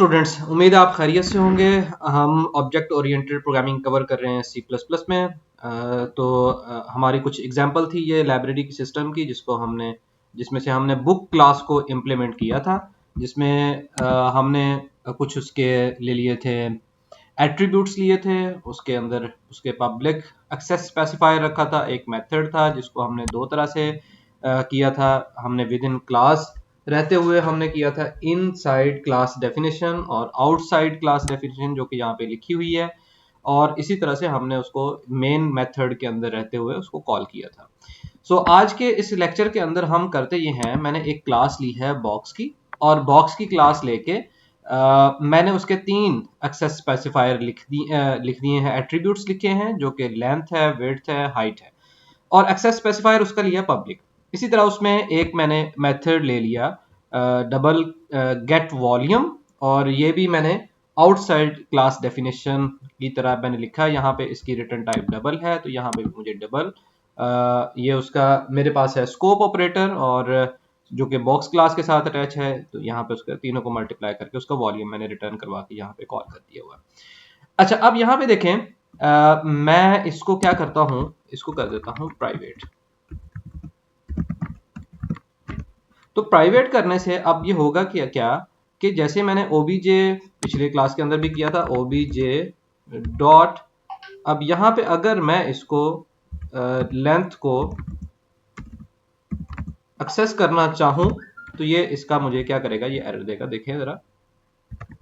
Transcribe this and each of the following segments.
Students, उम्मीद है आप खैरियत से होंगे। हम ऑब्जेक्ट ओरिएंटेड प्रोग्रामिंग कवर कर रहे हैं सी प्लस प्लस में। हमारी कुछ एग्जांपल थी ये लाइब्रेरी की सिस्टम की, जिसमें से हमने बुक क्लास को इम्प्लीमेंट किया था, जिसमें हमने कुछ उसके ले लिए थे, एट्रीब्यूट्स लिए थे। उसके अंदर उसके पब्लिक एक्सेस स्पेसिफायर रखा था, एक मेथड था जिसको हमने दो तरह से किया था। हमने विद इन क्लास रहते हुए हमने किया था इनसाइड क्लास डेफिनेशन और आउटसाइड क्लास डेफिनेशन, जो कि यहाँ पे लिखी हुई है। और इसी तरह से हमने उसको मेन मेथड के अंदर रहते हुए उसको कॉल किया था। आज के इस लेक्चर के अंदर हम करते ये हैं, मैंने एक क्लास ली है बॉक्स की, और बॉक्स की क्लास लेके मैंने उसके 3 एक्सेस स्पेसिफायर लिख दिए हैं, एट्रीब्यूट्स लिखे हैं, जो कि लेंथ है, विड्थ है, हाइट है, और एक्सेस स्पेसिफायर उसका लिया पब्लिक। इसी तरह उसमें एक मैंने मेथड ले लिया डबल गेट वॉल्यूम, और ये भी मैंने आउटसाइड क्लास डेफिनेशन की तरह मैंने लिखा है। यहाँ पे इसकी रिटर्न टाइप डबल है, तो यहाँ पे मुझे डबल ये उसका मेरे पास है स्कोप ऑपरेटर, और जो कि बॉक्स क्लास के साथ अटैच है, तो यहाँ पे उसका तीनों को मल्टीप्लाई करके उसका वॉल्यूम मैंने रिटर्न करवा के यहाँ पे कॉल कर दिया हुआ है। अच्छा, अब यहाँ पे देखें, मैं इसको क्या करता हूँ, इसको कर देता हूँ प्राइवेट। तो प्राइवेट करने से अब ये होगा क्या कि जैसे मैंने ओबीजे पिछले क्लास के अंदर भी किया था, ओबीजे डॉट, अब यहाँ पे अगर मैं इसको लेंथ को एक्सेस करना चाहूं, तो ये इसका मुझे क्या करेगा, ये एरर देगा। देखें जरा,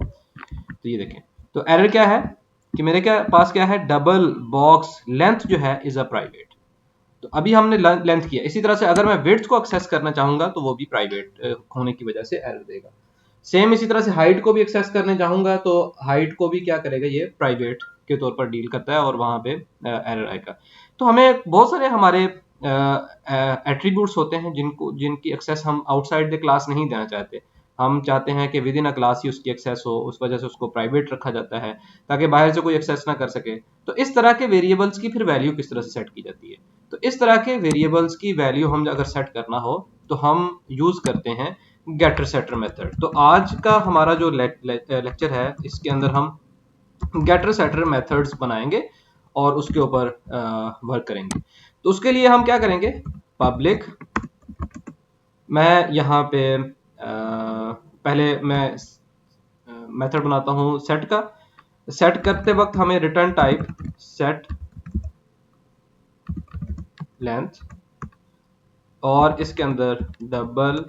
तो ये देखें, तो एरर क्या है कि मेरे पास क्या है, डबल बॉक्स लेंथ जो है इज अ प्राइवेट। तो अभी हमने लेंथ किया। इसी तरह से अगर मैं विड्थ को एक्सेस करना चाहूंगा, तो वो भी प्राइवेट होने की वजह से एरर देगा। सेम इसी तरह से हाइट को भी एक्सेस करने चाहूंगा, तो हाइट को भी क्या करेगा, ये प्राइवेट के तौर पर डील करता है, और वहां पे एरर आएगा। तो हमें बहुत सारे हमारे एट्रीब्यूट्स होते हैं जिनकी एक्सेस हम आउटसाइड द क्लास नहीं देना चाहते। हम चाहते हैं कि विद इन अ क्लास ही उसकी एक्सेस हो, उस वजह से उसको प्राइवेट रखा जाता है, ताकि बाहर से कोई एक्सेस ना कर सके। तो इस तरह के वेरिएबल्स की फिर वैल्यू किस तरह से सेट की जाती है? तो इस तरह के वेरिएबल्स की वैल्यू हम अगर सेट करना हो, तो हम यूज करते हैं गेटर सेटर मेथड। तो आज का हमारा जो लेक्चर है, इसके अंदर हम गेटर सेटर मेथड्स बनाएंगे और उसके ऊपर वर्क करेंगे। तो उसके लिए हम क्या करेंगे, पब्लिक, मैं यहाँ पे पहले मैं मेथड बनाता हूँ सेट का। सेट करते वक्त हमें रिटर्न टाइप सेट लेंथ, और इसके अंदर डबल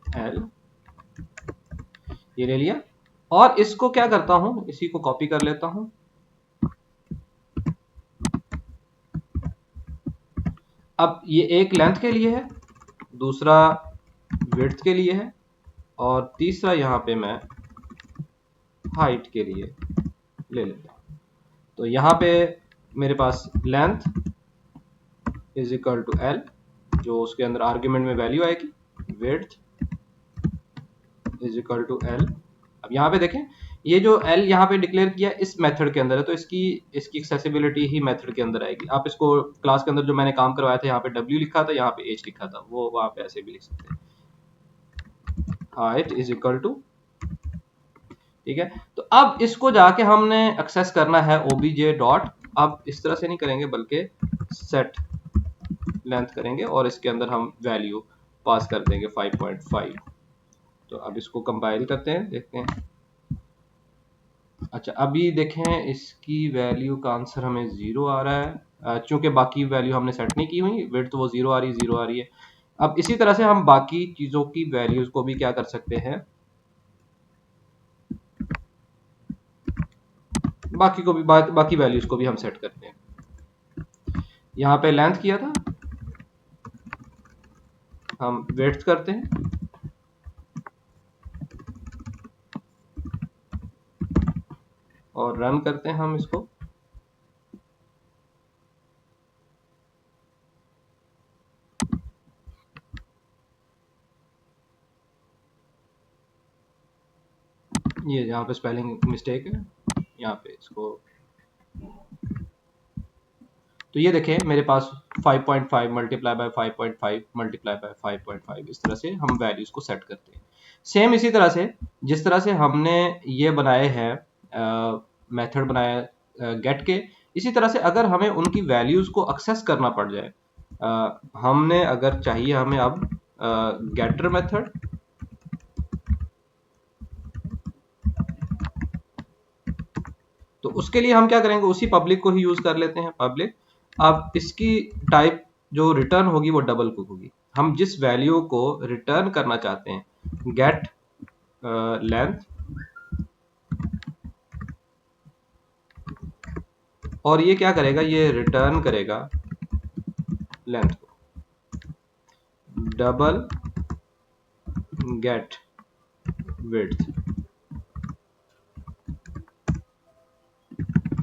एल, ये ले लिया। और इसको क्या करता हूं, इसी को कॉपी कर लेता हूं। अब ये एक लेंथ के लिए है, दूसरा विड्थ के लिए है, और तीसरा यहां पे मैं हाइट के लिए ले लेता हूं। तो यहां पे मेरे पास length is equal to L, जो उसके अंदर आर्ग्यूमेंट में वैल्यू आएगी, width is equal to L. अब यहाँ पे देखें, ये जो L यहाँ पे डिक्लेयर किया इस मेथड के अंदर है, तो इसकी एक्सेसिबिलिटी ही मेथड के अंदर आएगी। आप इसको क्लास के अंदर जो मैंने काम करवाया था, यहाँ पे W लिखा था, यहाँ पे H लिखा था, वो वहां पे ऐसे भी लिख सकते हैं, हाइट इज इक्वल टू, ठीक है। तो अब इसको जाके हमने एक्सेस करना है ओबीजे डॉट, अब इस तरह से नहीं करेंगे बल्कि सेट लेंथ करेंगे, और इसके अंदर हम वैल्यू पास कर देंगे 5.5। तो अब इसको कंपाइल करते हैं, देखते हैं। अच्छा, अभी देखें, इसकी वैल्यू का आंसर हमें 0 आ रहा है, चूंकि बाकी वैल्यू हमने सेट नहीं की हुई, विड्थ वो 0 आ रही है, 0 आ रही है। अब इसी तरह से हम बाकी चीजों की वैल्यूज को भी क्या कर सकते हैं, बाकी वैल्यूज को भी हम सेट करते हैं। यहाँ पे लेंथ किया था, हम विड्थ करते हैं, और रन करते हैं हम इसको। ये यहाँ पे स्पेलिंग मिस्टेक है, यहाँ पे इसको, तो ये देखें मेरे पास 5.5 मल्टीप्लाई बाय 5.5 मल्टीप्लाई बाय 5.5, इस तरह से हम वैल्यूज को सेट करते हैं। सेम इसी तरह से जिस तरह से हमने ये बनाए हैं मेथड बनाया गेट के, इसी तरह से अगर हमें उनकी वैल्यूज को एक्सेस करना पड़ जाए, हमने अगर चाहिए हमें अब गेटर मेथड, तो उसके लिए हम क्या करेंगे, उसी पब्लिक को ही यूज कर लेते हैं पब्लिक। अब इसकी टाइप जो रिटर्न होगी वो डबल कुक होगी। हम जिस वैल्यू को रिटर्न करना चाहते हैं, गेट लेंथ, और ये क्या करेगा, ये रिटर्न करेगा लेंथ को, डबल गेट विड्थ,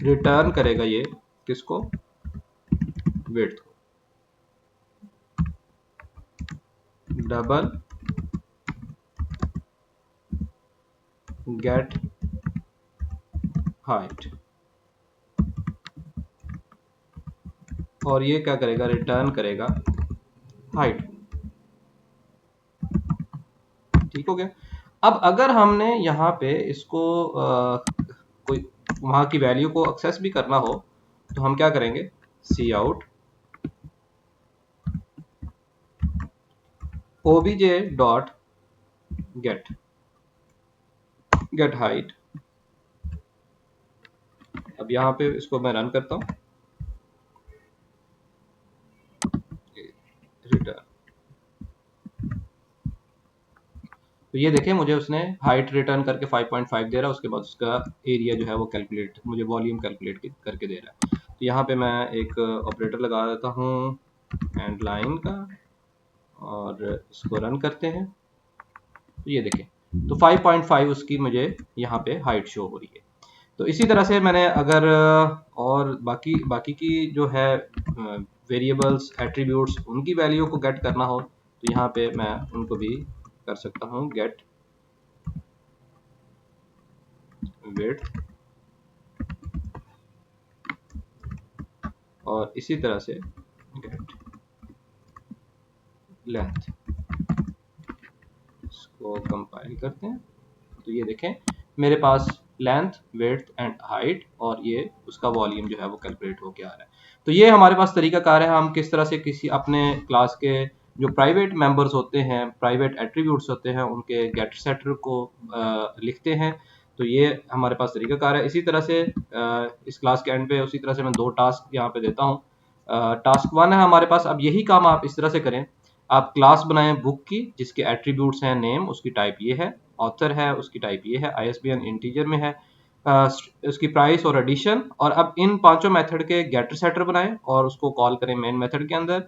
रिटर्न करेगा ये किसको, विड्थ को, डबल गेट हाइट, और ये क्या करेगा, रिटर्न करेगा हाइट। ठीक हो गया। अब अगर हमने यहाँ पे इसको कोई वहां की वैल्यू को एक्सेस भी करना हो, तो हम क्या करेंगे, C out obj dot get height. अब यहाँ पे इसको मैं रन करता हूँ, रिटर्न, तो ये देखें मुझे उसने हाइट रिटर्न करके 5.5 दे रहा है, उसके बाद उसका एरिया जो है वो कैलकुलेट, मुझे वॉल्यूम कैलकुलेट करके दे रहा है। तो यहाँ पे मैं एक ऑपरेटर लगा देता हूँ एंड लाइन का, और इसको रन करते हैं, तो ये देखें, तो 5.5 उसकी मुझे यहाँ पे हाइट शो हो रही है। तो इसी तरह से मैंने अगर और बाकी बाकी की जो है वेरिएबल्स, एट्रीब्यूट्स, उनकी वैल्यू को गेट करना हो, तो यहाँ पे मैं उनको भी कर सकता हूँ गेट विड्थ, और इसी तरह से गेट लेंथ। इसको कंपाइल करते हैं, तो ये देखें मेरे पास लेंथ, विड्थ एंड हाइट, और ये उसका वॉल्यूम जो है वो कैलकुलेट होके आ रहा है। तो ये हमारे पास तरीकाकार है, हम किस तरह से किसी अपने क्लास के जो प्राइवेट मेंबर्स होते हैं, प्राइवेट एट्रीब्यूट्स होते हैं, उनके गेटर सेटर को लिखते हैं। तो ये हमारे पास तरीकाकार है। इसी तरह से इस क्लास के एंड पे उसी तरह से मैं 2 टास्क यहाँ पे देता हूँ। टास्क 1 है हमारे पास, अब यही काम आप इस तरह से करें, आप क्लास बनाएं बुक की, जिसके एट्रीब्यूट्स हैं नेम, उसकी टाइप ये है, ऑथर है उसकी टाइप ये है, आईएसबीएन इंटीजर में है, उसकी प्राइस और एडिशन, और अब इन पांचों मेथड के गेटर सेटर बनाएं और उसको कॉल करें मेन मेथड के अंदर।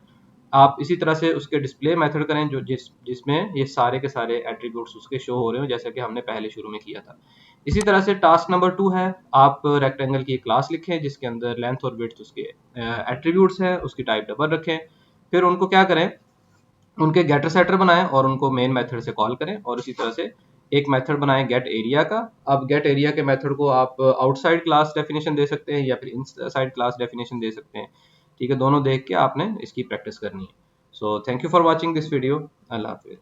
आप इसी तरह से उसके डिस्प्ले मेथड करें जो जिसमें ये सारे के सारे एट्रीब्यूट्स उसके शो हो रहे हो, जैसा कि हमने पहले शुरू में किया था। इसी तरह से टास्क नंबर 2 है, आप रेक्टेंगल की क्लास लिखें जिसके अंदर लेंथ और विड्थ उसके एट्रीब्यूट्स हैं, उसकी टाइप डबल रखें, फिर उनको क्या करें, उनके गेटर सेटर बनाएं और उनको मेन मेथड से कॉल करें, और इसी तरह से एक मेथड बनाएं गेट एरिया का। अब गेट एरिया के मेथड को आप आउटसाइड क्लास डेफिनेशन दे सकते हैं या फिर इनसाइड क्लास डेफिनेशन दे सकते हैं। ठीक है, दोनों देख के आपने इसकी प्रैक्टिस करनी है। So thank you for watching this video. Allah Hafiz.